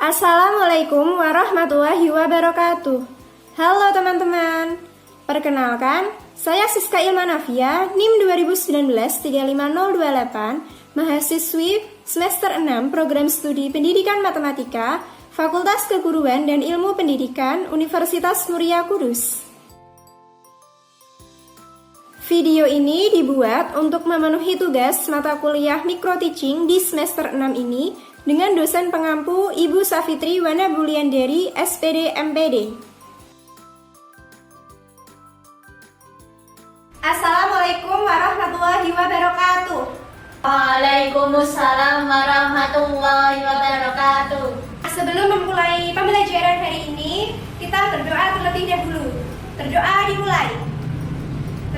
Assalamualaikum warahmatullahi wabarakatuh. Halo teman-teman. Perkenalkan, saya Siska Ilmanafia, NIM 2019-35028, mahasiswi semester 6 Program Studi Pendidikan Matematika, Fakultas Keguruan dan Ilmu Pendidikan, Universitas Muria Kudus. Video ini dibuat untuk memenuhi tugas mata kuliah Micro Teaching di semester 6 ini dengan dosen pengampu Ibu Safitri Wana Buliandari, SPD MPD. Assalamualaikum warahmatullahi wabarakatuh. Waalaikumsalam warahmatullahi wabarakatuh. Sebelum memulai pembelajaran hari ini, kita berdoa terlebih dahulu. Berdoa dimulai.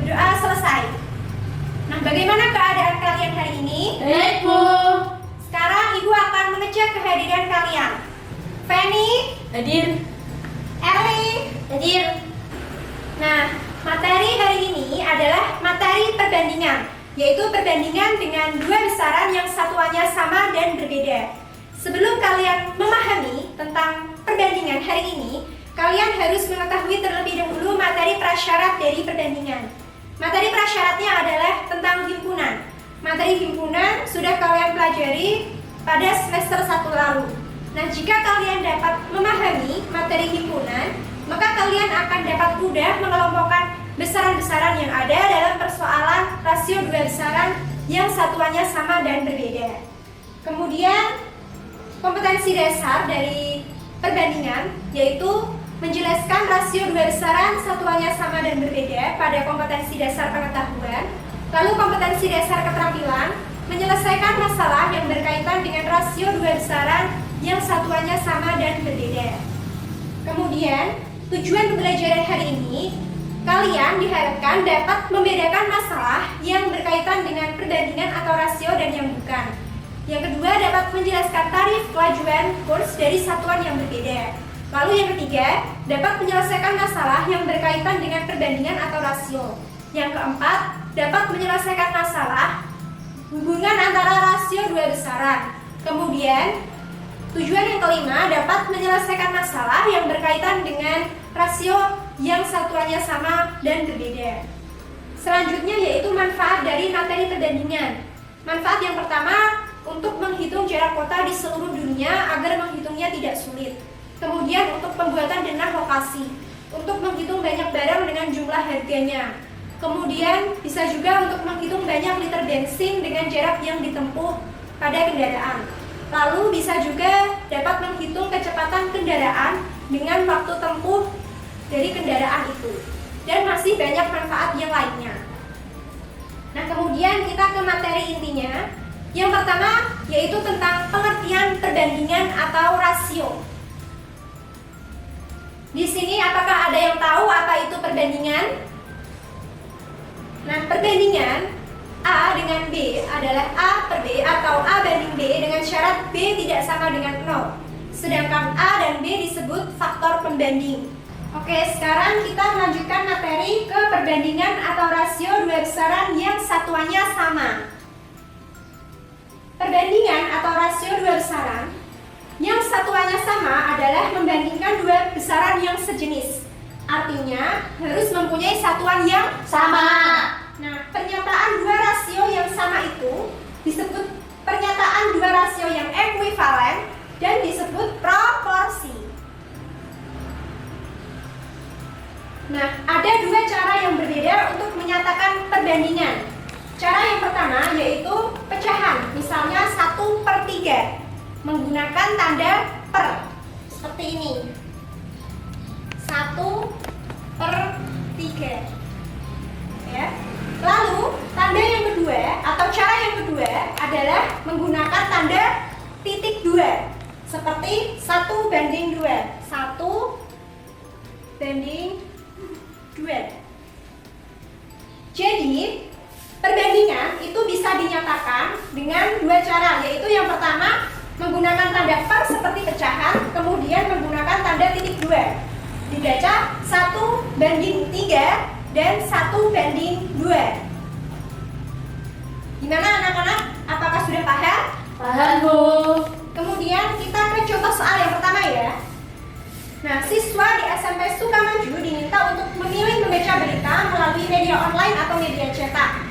Berdoa selesai. Nah, bagaimana keadaan kalian hari ini? Baik, Bu. Sekarang Ibu akan mengecek kehadiran kalian. Fanny, Hadir. Ellie, Hadir. Nah, materi hari ini adalah materi perbandingan, yaitu perbandingan dengan dua besaran yang satuannya sama dan berbeda. Sebelum kalian memahami tentang perbandingan hari ini, kalian harus mengetahui terlebih dahulu materi prasyarat dari perbandingan. Materi prasyaratnya adalah tentang himpunan. Materi himpunan sudah kalian pelajari pada semester 1 lalu. Nah, jika kalian dapat memahami materi himpunan, maka kalian akan dapat mudah mengelompokkan besaran-besaran yang ada dalam persoalan rasio dua besaran yang satuannya sama dan berbeda. Kemudian, kompetensi dasar dari perbandingan yaitu menjelaskan rasio dua besaran satuannya sama dan berbeda pada kompetensi dasar pengetahuan. Lalu kompetensi dasar keterampilan menyelesaikan masalah yang berkaitan dengan rasio dua besaran yang satuannya sama dan berbeda. Kemudian, tujuan pembelajaran hari ini, kalian diharapkan dapat membedakan masalah yang berkaitan dengan perbandingan atau rasio dan yang bukan. Yang kedua, dapat menjelaskan tarif kelajuan kurs dari satuan yang berbeda. Lalu yang ketiga, dapat menyelesaikan masalah yang berkaitan dengan perbandingan atau rasio. Yang keempat, dapat menyelesaikan masalah hubungan antara rasio dua besaran. Kemudian, tujuan yang kelima, dapat menyelesaikan masalah yang berkaitan dengan rasio yang satuannya sama dan berbeda. Selanjutnya yaitu manfaat dari materi perbandingan. Manfaat yang pertama, untuk menghitung jarak kota di seluruh dunia agar menghitungnya tidak sulit. Kemudian untuk pembuatan denah lokasi, untuk menghitung banyak barang dengan jumlah harganya. Kemudian bisa juga untuk menghitung banyak liter bensin dengan jarak yang ditempuh pada kendaraan. Lalu bisa juga dapat menghitung kecepatan kendaraan dengan waktu tempuh dari kendaraan itu. Dan masih banyak manfaat yang lainnya. Nah, kemudian kita ke materi intinya. Yang pertama yaitu tentang pengertian perbandingan atau rasio. Di sini apakah ada yang tahu apa itu perbandingan? Nah, perbandingan A dengan B adalah A per B atau A banding B dengan syarat B tidak sama dengan 0. Sedangkan A dan B disebut faktor pembanding. Oke, sekarang kita melanjutkan materi ke perbandingan atau rasio dua besaran yang satuannya sama. Perbandingan atau rasio dua besaran yang satuannya sama adalah membandingkan dua besaran yang sejenis. Artinya harus mempunyai satuan yang Sama. Nah, pernyataan dua rasio yang sama itu disebut pernyataan dua rasio yang ekuivalen dan disebut proporsi. Nah, ada dua cara yang berbeda untuk menyatakan perbandingan. Cara yang pertama yaitu pecahan, misalnya 1/3 menggunakan tanda per seperti ini. 1/3. Ya. Lalu tanda yang kedua atau cara yang kedua adalah menggunakan tanda titik 2 seperti 1/2. 1/2. Jadi perbandingan itu bisa dinyatakan dengan dua cara, yaitu yang pertama menggunakan tanda per seperti pecahan, kemudian menggunakan tanda titik 2. Dibaca 1/3 dan 1/2. Gimana anak-anak? Apakah sudah paham? Paham, Bu. Kemudian kita ke contoh soal yang pertama. Nah, siswa di SMP Sukamaju diminta untuk memilih membaca berita melalui media online atau media cetak.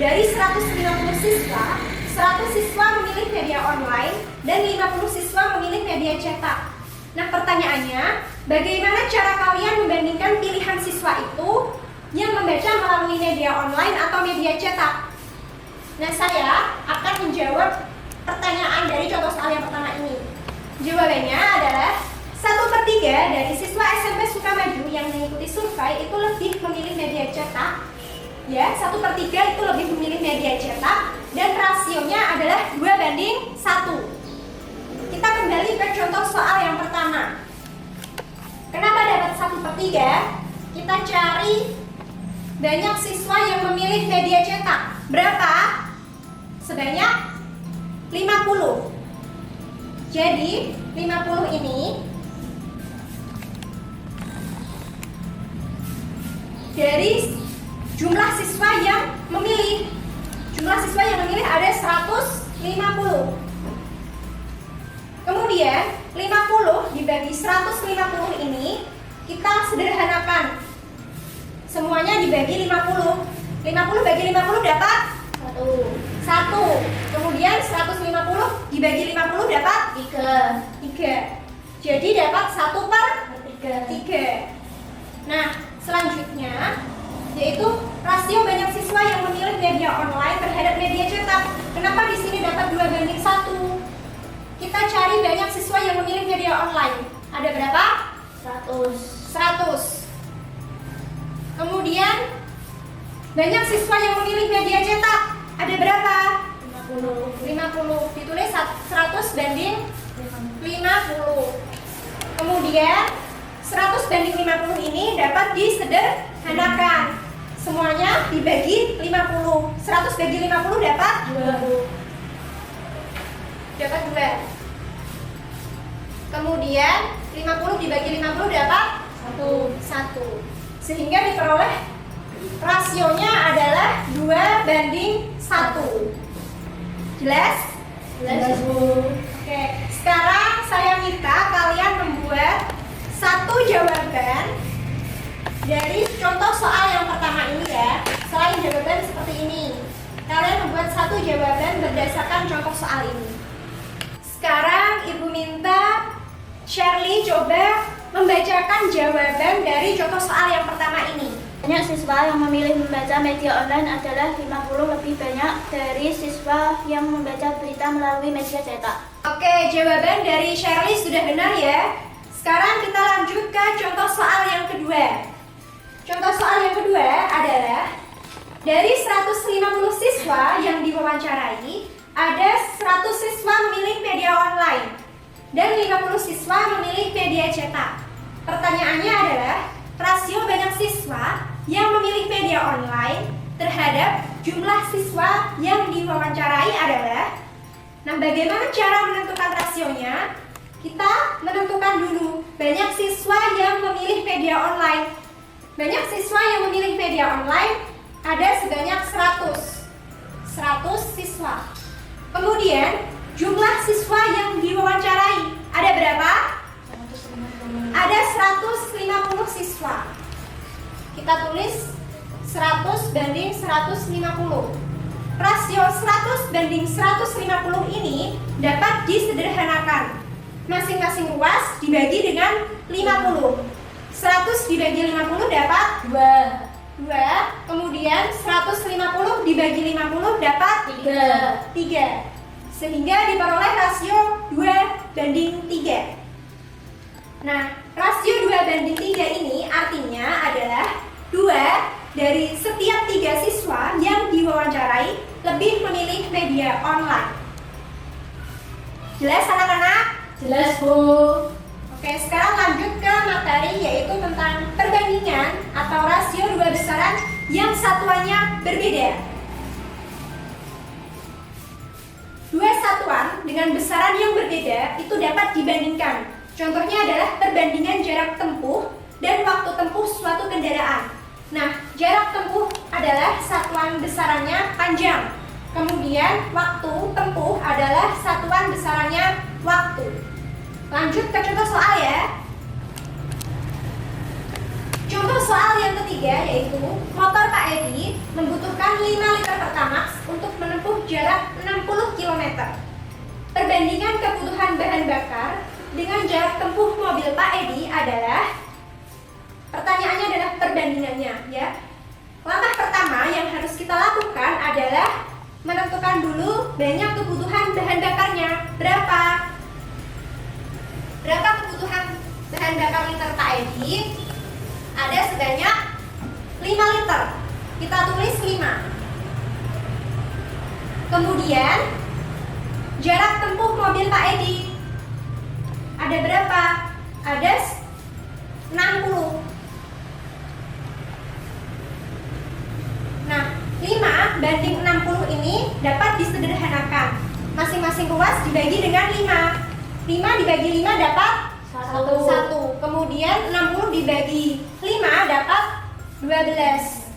Dari 150 siswa, 100 siswa memilih media online dan 50 siswa memilih media cetak. Nah, pertanyaannya, bagaimana cara kalian membandingkan pilihan siswa itu yang membaca melalui media online atau media cetak? Nah, saya akan menjawab pertanyaan dari contoh soal yang pertama ini. Jawabannya adalah 1/3 dari siswa SMP Sukamaju yang mengikuti survei itu lebih memilih media cetak. Ya, 1/3 itu lebih memilih media cetak dan rasionya adalah 2:1. Kita kembali ke contoh soal yang pertama. Kenapa dapat 1/3? Kita cari banyak siswa yang memilih media cetak. Berapa? Sebanyak 50. Jadi 50 ini dari jumlah siswa yang memilih. Jumlah siswa yang memilih ada 150. Kemudian 50 dibagi 150 ini kita sederhanakan. Semuanya dibagi 50. 50 bagi 50 dapat 1. Kemudian 150 dibagi 50 dapat 3. Jadi dapat 1/3. Nah, selanjutnya yaitu rasio banyak siswa yang memilih media online terhadap media cetak. Kenapa di sini dapat 2:1? Kita cari banyak siswa yang memilih media online. Ada berapa? 100. Kemudian banyak siswa yang memilih media cetak. Ada berapa? 50. Ditulis 100 banding 50. Kemudian 100 banding 50 ini dapat disederhanakan. Semuanya dibagi 50. 100 bagi 50 dapat 2. Kemudian 50 dibagi 50 dapat 1. Sehingga diperoleh rasionya adalah 2:1. Jelas? Jelas, Bu. Oke, sekarang saya minta kalian membuat satu jawaban dari contoh soal yang pertama ini ya. Selain jawaban seperti ini, kalian membuat satu jawaban berdasarkan contoh soal ini. Sekarang Ibu minta Shirley coba membacakan jawaban dari contoh soal yang pertama ini. Banyak siswa yang memilih membaca media online adalah 50 lebih banyak dari siswa yang membaca berita melalui media cetak. Oke, jawaban dari Shirley sudah benar ya. Sekarang kita lanjut ke contoh soal yang kedua. Contoh soal yang kedua adalah dari 150 siswa yang diwawancarai, ada 100 siswa memilih media online dan 50 siswa memilih media cetak. Pertanyaannya adalah rasio banyak siswa yang memilih media online terhadap jumlah siswa yang diwawancarai adalah. Nah, bagaimana cara menentukan rasionya? Kita menentukan dulu banyak siswa yang memilih media online. Banyak siswa yang memilih media online ada sebanyak 100 siswa. Kemudian jumlah siswa yang diwawancarai ada berapa? Ada 150 siswa. Kita tulis 100 banding 150. Rasio 100 banding 150 ini dapat disederhanakan. Masing-masing ruas dibagi dengan 50. 100 dibagi 50 dapat 2. Kemudian 150 dibagi 50 dapat 3. Sehingga diperoleh rasio 2:3. Nah, rasio 2:3 ini artinya adalah 2 dari setiap 3 siswa yang diwawancarai lebih memilih media online. Jelas anak-anak? Jelas, Bu. Oke, sekarang lanjut ke materi yaitu tentang perbandingan atau rasio dua besaran yang satuannya berbeda. Dua satuan dengan besaran yang berbeda itu dapat dibandingkan. Contohnya adalah perbandingan jarak tempuh dan waktu tempuh suatu kendaraan. Nah, jarak tempuh adalah satuan besarannya panjang. Kemudian waktu tempuh adalah satuan besarannya waktu. Lanjut ke contoh soal ya. ketiga yaitu motor Pak Edi membutuhkan 5 liter Pertamax untuk menempuh jarak 60 km. Perbandingan kebutuhan bahan bakar dengan jarak tempuh mobil Pak Edi adalah, pertanyaannya adalah perbandingannya ya. Langkah pertama yang harus kita lakukan adalah menentukan dulu banyak kebutuhan bahan bakarnya. Berapa kebutuhan bahan bakar liter Pak Edi? Ada sebanyak 5 liter. Kita tulis 5. Kemudian jarak tempuh mobil Pak Edi ada berapa? Ada 60. Nah, 5 banding 60 ini dapat disederhanakan. Masing-masing ruas dibagi dengan 5. 5 dibagi 5 dapat 1. Kemudian 60 dibagi 5 dapat 12.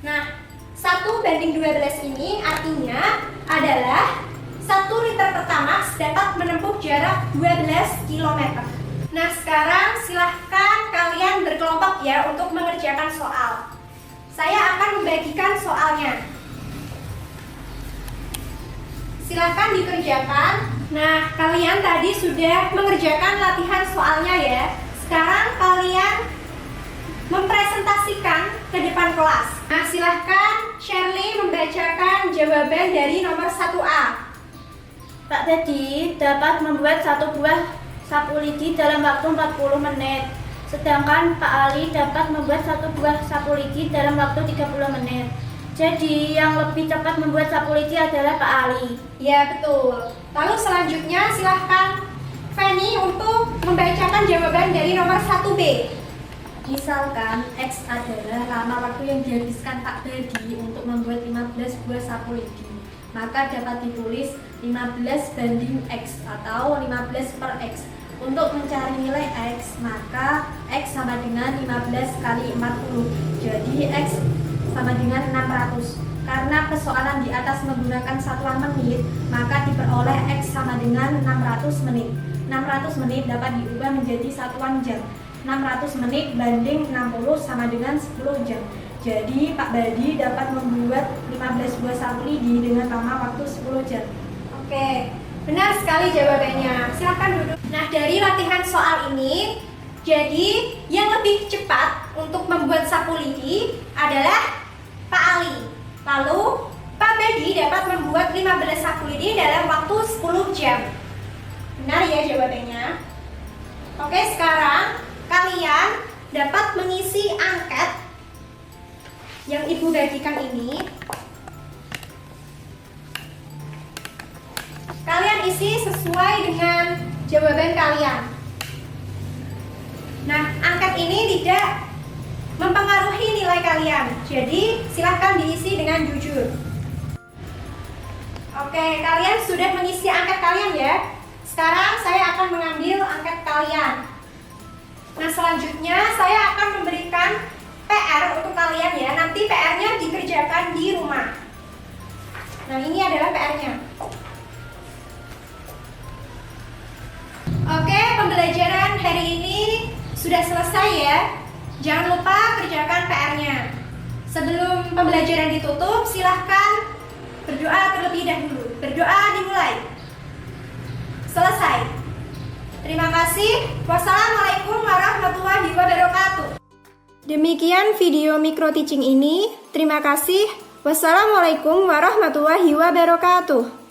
Nah, 1 banding 12 ini artinya adalah 1 liter Pertamax dapat menempuh jarak 12 km. Nah, sekarang silahkan kalian berkelompok ya untuk mengerjakan soal. Saya akan membagikan soalnya. Silahkan dikerjakan. Nah, kalian tadi sudah mengerjakan latihan soalnya ya. Sekarang kalian mempresentasikan ke depan kelas. Nah, silahkan Shirley membacakan jawaban dari nomor 1A. Pak Teddy dapat membuat satu buah sapu lidi dalam waktu 40 menit. Sedangkan Pak Ali dapat membuat satu buah sapu lidi dalam waktu 30 menit. Jadi yang lebih cepat membuat sapu lidi adalah Pak Ali. Ya, betul. Lalu selanjutnya silahkan Fanny untuk membacakan jawaban dari nomor 1B. Misalkan X adalah lama waktu yang dihabiskan Pak Teddy untuk membuat 15 buah sapu lidi. Maka dapat ditulis 15 banding X atau 15 per X. Untuk mencari nilai X, maka X sama dengan 15 kali 40. Jadi X sama dengan 600. Karena persoalan di atas menggunakan satuan menit, maka diperoleh X sama dengan 600 menit. 600 menit dapat diubah menjadi satuan jam. 600 menit banding 60 sama dengan 10 jam. Jadi Pak Badi dapat membuat 15 buah sapu lidi dengan lama waktu 10 jam. Oke, benar sekali jawabannya. Silakan duduk. Nah, dari latihan soal ini, jadi yang lebih cepat untuk membuat sapu lidi adalah Pak Ali. Lalu Pak Badi dapat membuat 15 sapu lidi dalam waktu 10 jam. Benar ya jawabannya? Oke, sekarang kalian dapat mengisi angket yang Ibu bagikan ini. Kalian isi sesuai dengan jawaban kalian. Nah, angket ini tidak mempengaruhi nilai kalian. Jadi, silahkan diisi dengan jujur. Oke, kalian sudah mengisi angket kalian ya. Sekarang saya akan mengambil angket kalian. Nah, selanjutnya saya akan memberikan PR untuk kalian ya. Nanti PR-nya dikerjakan di rumah. Nah, ini adalah PR-nya. Oke, pembelajaran hari ini sudah selesai ya. Jangan lupa kerjakan PR-nya. Sebelum pembelajaran ditutup, silahkan berdoa terlebih dahulu. Berdoa dimulai. Selesai. Terima kasih. Wassalamualaikum warahmatullahi wabarakatuh. Demikian video micro teaching ini. Terima kasih. Wassalamualaikum warahmatullahi wabarakatuh.